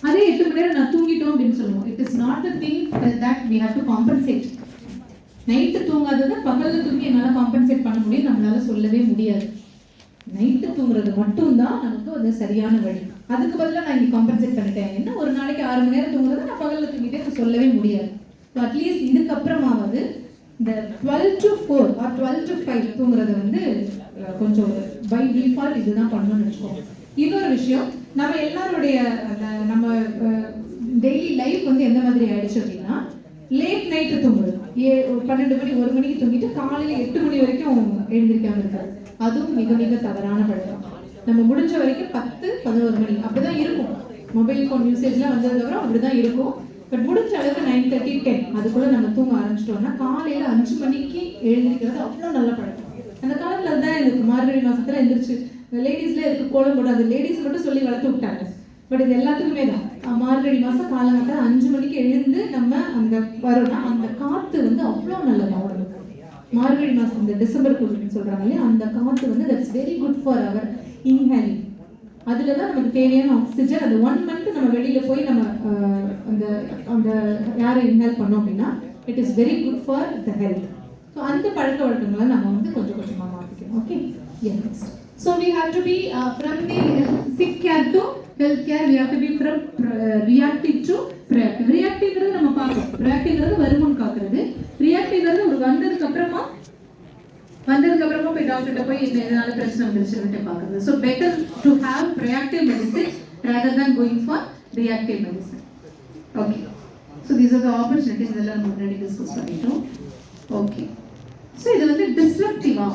அதே 8 மணி நேரம் நான் தூங்கிட்டோம் அப்படின்னு சொல்லுவோம். It is not a thing that we have to compensate. Night தூங்காததை பகலில் தூங்கி என்னால் காம்பன்சேட் பண்ண முடியும் நம்மளால சொல்லவே முடியாது. நைட்டு தூங்குறது மட்டும்தான் நமக்கு ஒரு சரியான வழி. அதுக்கு பதிலாக நான் இங்கே காம்பன்சேட் பண்ணிட்டேன் என்ன ஒரு நாளைக்கு 6 மணி நேரம் தூங்குறதை நான் பகலில் தூங்கிட்டே சொல்லவே முடியாது. ஸோ அட்லீஸ்ட் இதுக்கப்புறமாவது இந்த 12 to 4 ஆர் 12 to 5 தூங்குறத வந்து கொஞ்சம் பை டிஃபால்ட் இதுதான் பண்ணணும்னு வச்சுக்கோங்க. இன்னொரு விஷயம், நம்ம எல்லாருடைய நம்ம டெய்லி லைஃப் வந்து எந்த மாதிரி ஆயிடுச்சு அப்படின்னா, லேட் நைட்டு தூங்குறது, 12 மணி 1 மணிக்கு தூங்கிட்டு காலையில் 8 மணி வரைக்கும் எழுந்திருக்காம இருக்காது. அதுவும் மிக மிக தவறான பழக்கம். நம்ம முடிஞ்ச வரைக்கும் 10-11 மணி அப்படிதான் இருக்கும். மொபைல் ஃபோன் யூசேஜ்லாம் வந்ததுக்கப்புறம் அப்படிதான் இருக்கும். பட் முடிஞ்ச அளவுக்கு 9:30-10 அதுக்குள்ள நம்ம தூங்க ஆரம்பிச்சிட்டோம்னா காலையில 5 மணிக்கு எழுந்திருக்கிறது அவ்வளோ நல்ல பழக்கம். அந்த காலத்துல தான் எனக்கு மார்கழி மாசத்துல எந்திரிச்சு லேடிஸ்ல இருக்கு கோலம் போட்டு அந்த லேடிஸ் மட்டும் சொல்லி வளர்த்து விட்டாங்க. பட் இது எல்லாத்துக்குமே தான் மார்கழி மாசம் காலங்கத்தில் 5 மணிக்கு எழுந்து நம்ம அந்த வரோம்னா அந்த காத்து வந்து அவ்வளோ நல்லது உடம்புக்கு. மார்கழி மாசம் இந்த டிசம்பர் குளிர்னு சொல்றாங்க இல்லையா, அந்த காத்து வந்து that's very good for our inhaling. அதுல தான் நமக்கு தேவையான ஆக்சிஜன். அது 1 மந்த் நம்ம வெளியில போய் நம்ம அந்த அந்த யாரை இன்ஹேல் பண்ணோம் அப்படின்னா it is very good for the health. So அந்த பழக்க வழக்கங்களை நம்ம வந்து கொஞ்சம் கொஞ்சமாக மாற்றிக்கணும். Okay, yes. So we have to be from the sick care to health care. We have to be from reactive to proactive. ரியாக்டிவ்ங்கிறது நம்ம பார்க்கணும், ப்ரோஆக்டிவ்ங்கிறது வருமுன் காக்குறது. ரியாக்டிவ்ங்கிறது ஒரு வந்ததுக்கு அப்புறமா போய் டாக்டர்கிட்ட போய் எதனால பிரச்சனை வந்துருச்சுன்னு பார்க்குறது. So better to have proactive medicine rather than going for reactive medicine. Okay, so these are the opportunities இதெல்லாம் நம்ம already discuss பண்ணிட்டோம். ஓகே, ஸோ இது வந்து டிஸ்ரப்டிவா,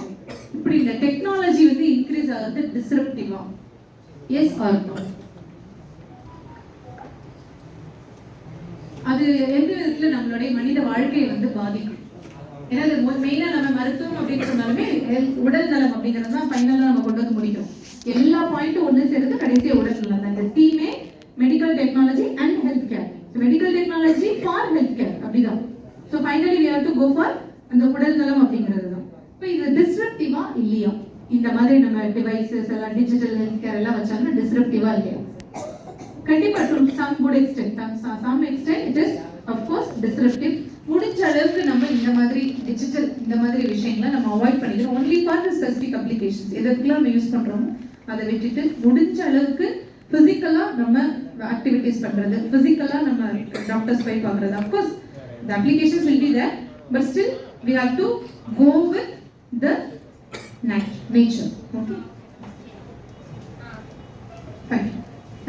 இப்படி இந்த டெக்னாலஜி வந்து இன்க்ரீஸ் ஆகுது டிஸ்ரப்டிவா, எஸ் ஆர் நோ? அது எந்த விதத்துல நம்மளுடைய மனித வாழ்க்கையை வந்து பாதிக்கும்? ஏன்னா மெயினா நம்ம மருத்துவம் அப்படின்னு சொன்னாலுமே உடல் நலம் அப்படிங்கிறது தான் ஃபைனலாக நம்ம கொண்டு வந்து முடிக்கிறோம். எல்லா பாயிண்ட்டும் ஒன்று சேர்ந்து கடைசியாக உடல் நலம் தான். இந்த டீமே medical technology and health care. Medical technology for health care அப்படிதான். So finally we have to go for அந்த உடல் நலம் அப்படிங்கிறது தான். இப்போ இது டிஸ்ரப்டிவா இல்லையா? இந்த மாதிரி நம்ம டிவைசஸ் எல்லாம் டிஜிட்டல் ஹெல்த் கேர் எல்லாம் வச்சாங்கன்னா டிஸ்ரப்டிவா இல்லையா? கண்டிப்பா to some good extent, some extent it is of course disruptive. முடிஞ்ச அளவுக்கு நம்ம இந்த மாதிரி டிஜிட்டல் இந்த மாதிரி விஷயங்களை நம்ம அவாய்ட் பண்ணிக்கணும். Only for the specific applications எதுக்கெல்லாம் நம்ம யூஸ் பண்றோமோ அதை விட்டுட்டு முடிஞ்ச அளவுக்கு பிசிக்கலா நம்ம ஆக்டிவிட்டிஸ் பண்றது, பிசிக்கலா நம்ம டாக்டர்ஸ் போய் பார்க்கறது. Of course the applications will be there, but still we have to go with the nature. Okay, fine.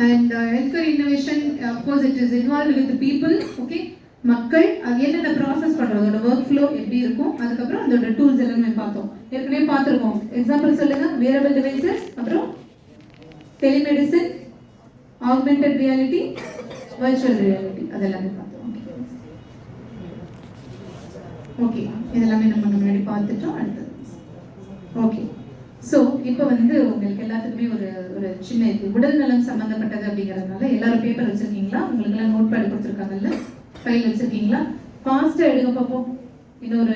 And healthcare innovation, of course it is involved with the people. Okay, மக்கள் அது என்னென்ன process பண்றது, அதோட work flow எப்படி இருக்கும், அதுக்கப்புறம் அதோட tools எல்லாமே பார்த்தோம், ஏற்கனவே பார்த்துருக்கோம். எக்ஸாம்பிள் சொல்லுங்க, வேரபிள் டிவைசஸ், அப்புறம் telemedicine, augmented reality, virtual reality, அதெல்லாமே பார்த்தோம். ஓகே, இதெல்லாமே நம்ம முன்னாடி பார்த்துட்டோம். அடுத்தது ஓகே, ஸோ இப்போ வந்து உங்களுக்கு எல்லாத்துக்குமே ஒரு சின்ன உடல் நலம் சம்மந்தப்பட்டது அப்படிங்கிறதுனால எல்லாரும் பேப்பர் வச்சிருக்கீங்களா? உங்களுக்கு எல்லாம் நோட் பேட் கொடுத்துருக்காங்கல்ல, ஃபைல் வச்சிருக்கீங்களா? ஃபாஸ்ட்டாக எடுங்க பார்ப்போம். இன்னொரு